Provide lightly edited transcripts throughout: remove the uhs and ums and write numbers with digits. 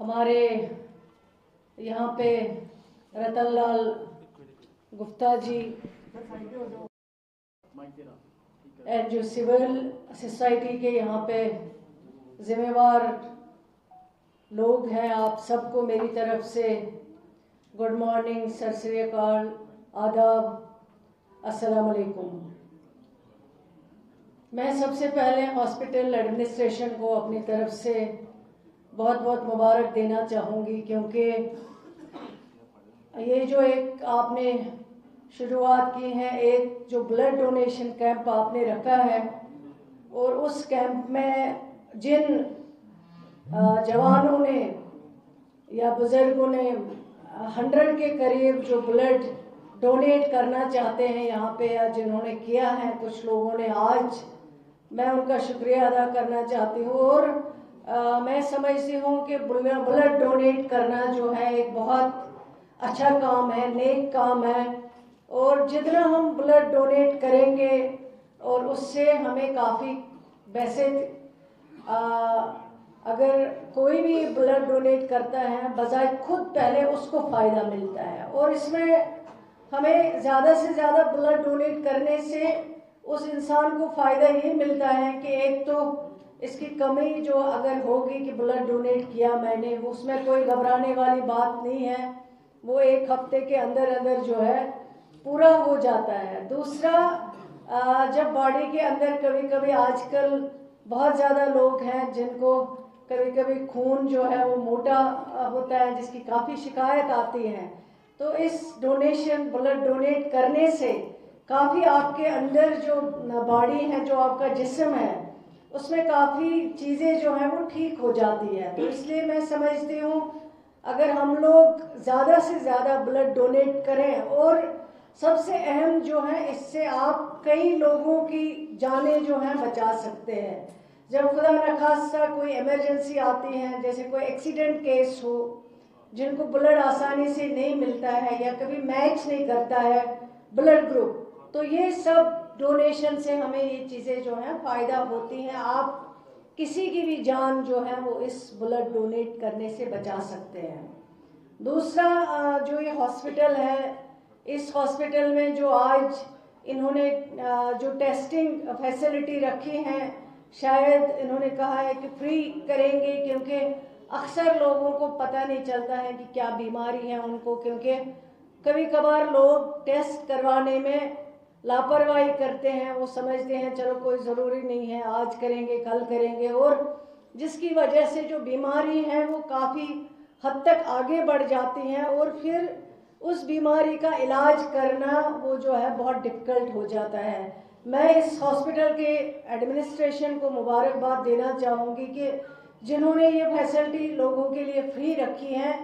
हमारे यहाँ पे रतनलाल गुप्ता जी जो सिविल सोसाइटी के यहाँ पे जिम्मेवार लोग हैं, आप सबको मेरी तरफ से गुड मॉर्निंग, सत श्री अकाल, आदाब, अस्सलाम वालेकुम। मैं सबसे पहले हॉस्पिटल एडमिनिस्ट्रेशन को अपनी तरफ से बहुत बहुत मुबारक देना चाहूँगी, क्योंकि ये जो एक आपने शुरुआत की है, एक जो ब्लड डोनेशन कैंप आपने रखा है, और उस कैंप में जिन जवानों ने या बुज़ुर्गों ने 100 के करीब जो ब्लड डोनेट करना चाहते हैं यहाँ पे, या जिन्होंने किया है कुछ लोगों ने, आज मैं उनका शुक्रिया अदा करना चाहती हूँ। और मैं समझती हूँ कि ब्लड डोनेट करना जो है एक बहुत अच्छा काम है, नेक काम है, और जितना हम ब्लड डोनेट करेंगे और उससे हमें काफ़ी, वैसे अगर कोई भी ब्लड डोनेट करता है बजाय खुद पहले उसको फ़ायदा मिलता है, और इसमें हमें ज़्यादा से ज़्यादा ब्लड डोनेट करने से उस इंसान को फ़ायदा ये मिलता है कि एक तो इसकी कमी जो अगर होगी कि ब्लड डोनेट किया मैंने, उसमें कोई घबराने वाली बात नहीं है, वो 1 हफ्ते के अंदर अंदर जो है पूरा हो जाता है। दूसरा, जब बॉडी के अंदर कभी कभी आजकल बहुत ज़्यादा लोग हैं जिनको कभी कभी खून जो है वो मोटा होता है, जिसकी काफ़ी शिकायत आती है, तो इस डोनेशन ब्लड डोनेट करने से काफ़ी आपके अंदर जो बॉडी है, जो आपका जिस्म है, उसमें काफ़ी चीज़ें जो हैं वो ठीक हो जाती है। तो इसलिए मैं समझती हूँ अगर हम लोग ज़्यादा से ज़्यादा ब्लड डोनेट करें, और सबसे अहम जो है, इससे आप कई लोगों की जानें जो हैं बचा सकते हैं। जब खुदा न खास्ता कोई इमरजेंसी आती है, जैसे कोई एक्सीडेंट केस हो, जिनको ब्लड आसानी से नहीं मिलता है या कभी मैच नहीं करता है ब्लड ग्रुप, तो ये सब डोनेशन से हमें ये चीज़ें जो हैं फ़ायदा होती हैं। आप किसी की भी जान जो है वो इस ब्लड डोनेट करने से बचा सकते हैं। दूसरा, जो ये हॉस्पिटल है, इस हॉस्पिटल में जो आज इन्होंने जो टेस्टिंग फैसिलिटी रखी हैं, शायद इन्होंने कहा है कि फ्री करेंगे, क्योंकि अक्सर लोगों को पता नहीं चलता है कि क्या बीमारी है उनको, क्योंकि कभी कभार लोग टेस्ट करवाने में लापरवाही करते हैं, वो समझते हैं चलो कोई ज़रूरी नहीं है, आज करेंगे कल करेंगे, और जिसकी वजह से जो बीमारी है वो काफ़ी हद तक आगे बढ़ जाती हैं, और फिर उस बीमारी का इलाज करना वो जो है बहुत डिफ़िकल्ट हो जाता है। मैं इस हॉस्पिटल के एडमिनिस्ट्रेशन को मुबारकबाद देना चाहूँगी कि जिन्होंने ये फैसिलिटी लोगों के लिए फ्री रखी है,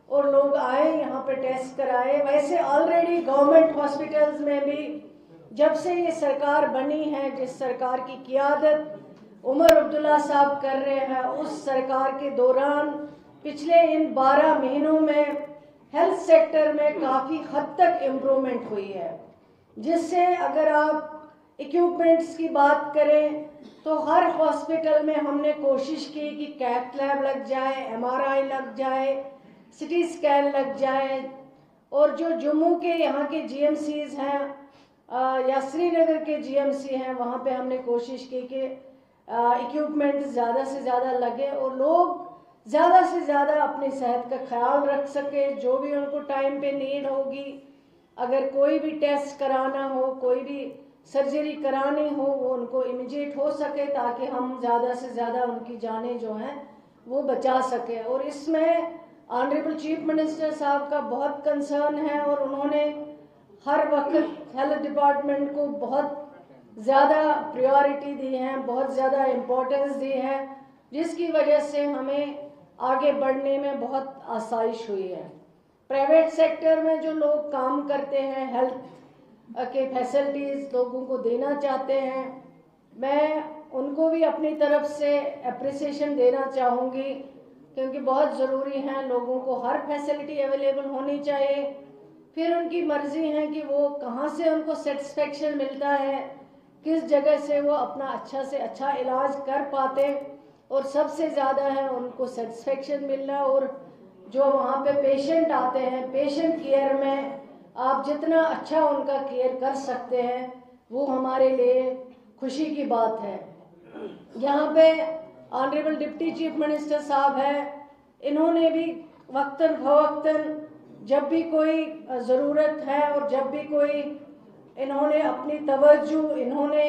और लोग आए यहाँ पे टेस्ट कराए। वैसे ऑलरेडी गवर्नमेंट हॉस्पिटल्स में भी जब से ये सरकार बनी है, जिस सरकार की क़ियादत उमर अब्दुल्ला साहब कर रहे हैं, उस सरकार के दौरान पिछले इन 12 महीनों में हेल्थ सेक्टर में काफ़ी हद तक इम्प्रूवमेंट हुई है, जिससे अगर आप इक्विपमेंट्स की बात करें तो हर हॉस्पिटल में हमने कोशिश की कि कैथ लैब लग जाए, MRI लग जाए, CT स्कैन लग जाए, और जो जम्मू के यहाँ के GMCs हैं या श्रीनगर के GMC हैं, वहाँ पे हमने कोशिश की कि इक्विपमेंट ज़्यादा से ज़्यादा लगे और लोग ज़्यादा से ज़्यादा अपनी सेहत का ख्याल रख सके। जो भी उनको टाइम पे नीड होगी, अगर कोई भी टेस्ट कराना हो, कोई भी सर्जरी करानी हो, वो उनको इमीडिएट हो सके, ताकि हम ज़्यादा से ज़्यादा उनकी जानें जो हैं वो बचा सकें। और इसमें ऑनरेबल चीफ मिनिस्टर साहब का बहुत कंसर्न है, और उन्होंने हर वक्त हेल्थ डिपार्टमेंट को बहुत ज़्यादा प्रायोरिटी दी है, बहुत ज़्यादा इम्पोर्टेंस दी है, जिसकी वजह से हमें आगे बढ़ने में बहुत आसाइश हुई है। प्राइवेट सेक्टर में जो लोग काम करते हैं, हेल्थ के फैसिलिटीज़ लोगों को देना चाहते हैं, मैं उनको भी अपनी तरफ से अप्रिसिएशन देना चाहूँगी, क्योंकि बहुत ज़रूरी है, लोगों को हर फैसिलिटी अवेलेबल होनी चाहिए। फिर उनकी मर्ज़ी है कि वो कहाँ से उनको सेटिस्फेक्शन मिलता है, किस जगह से वो अपना अच्छा से अच्छा इलाज कर पाते, और सबसे ज़्यादा है उनको सेटिस्फेक्शन मिलना। और जो वहाँ पे पेशेंट आते हैं, पेशेंट केयर में आप जितना अच्छा उनका केयर कर सकते हैं वो हमारे लिए खुशी की बात है। यहाँ पे ऑनरेबल डिप्टी चीफ मिनिस्टर साहब हैं, इन्होंने भी वक्तन फवक्तन जब भी कोई ज़रूरत है और जब भी कोई इन्होंने अपनी तवज्जो इन्होंने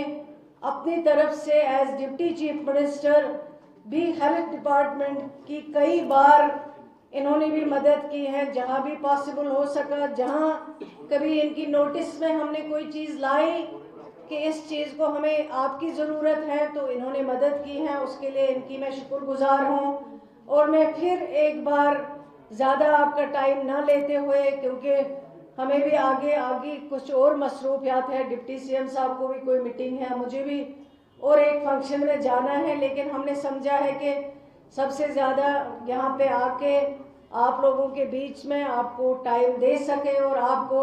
अपनी तरफ से एज डिप्टी चीफ मिनिस्टर भी हेल्थ डिपार्टमेंट की कई बार इन्होंने भी मदद की है जहाँ भी पॉसिबल हो सका। जहाँ कभी इनकी नोटिस में हमने कोई चीज़ लाई कि इस चीज़ को हमें आपकी ज़रूरत है तो इन्होंने मदद की है, उसके लिए इनकी मैं शुक्रगुजार हूँ। और मैं फिर एक बार ज़्यादा आपका टाइम ना लेते हुए, क्योंकि हमें भी आगे कुछ और मसरूफियात है, डिप्टी सीएम साहब को भी कोई मीटिंग है, मुझे भी और एक फंक्शन में जाना है, लेकिन हमने समझा है कि सबसे ज़्यादा यहाँ पे आके आप लोगों के बीच में आपको टाइम दे सके और आपको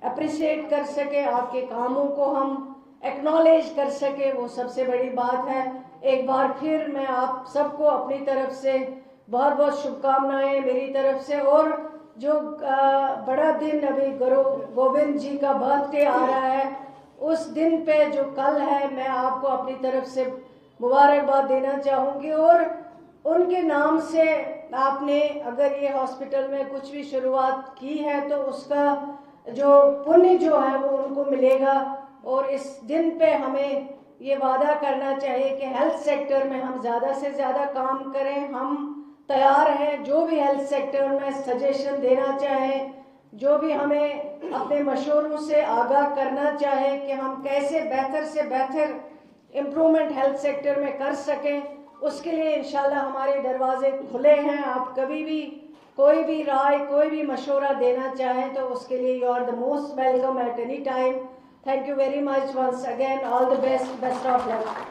अप्रिशिएट कर सके, आपके कामों को हम एक्नॉलेज कर सके, वो सबसे बड़ी बात है। एक बार फिर मैं आप सबको अपनी तरफ से बहुत बहुत शुभकामनाएं मेरी तरफ से। और जो बड़ा दिन अभी गुरु गोविंद जी का बर्थडे आ रहा है, उस दिन पे जो कल है, मैं आपको अपनी तरफ से मुबारकबाद देना चाहूँगी। और उनके नाम से आपने अगर ये हॉस्पिटल में कुछ भी शुरुआत की है तो उसका जो पुण्य जो है वो उनको मिलेगा। और इस दिन पे हमें ये वादा करना चाहिए कि हेल्थ सेक्टर में हम ज़्यादा से ज़्यादा काम करें। हम तैयार हैं जो भी हेल्थ सेक्टर में सजेशन देना चाहें, जो भी हमें अपने मशवरों से आगाह करना चाहे कि हम कैसे बेहतर से बेहतर इम्प्रूवमेंट हेल्थ सेक्टर में कर सकें, उसके लिए इंशाल्लाह हमारे दरवाजे खुले हैं। आप कभी भी कोई भी राय, कोई भी मशवरा देना चाहें तो उसके लिए you are the most welcome at any time. Thank you very much once again, all the best, best of luck.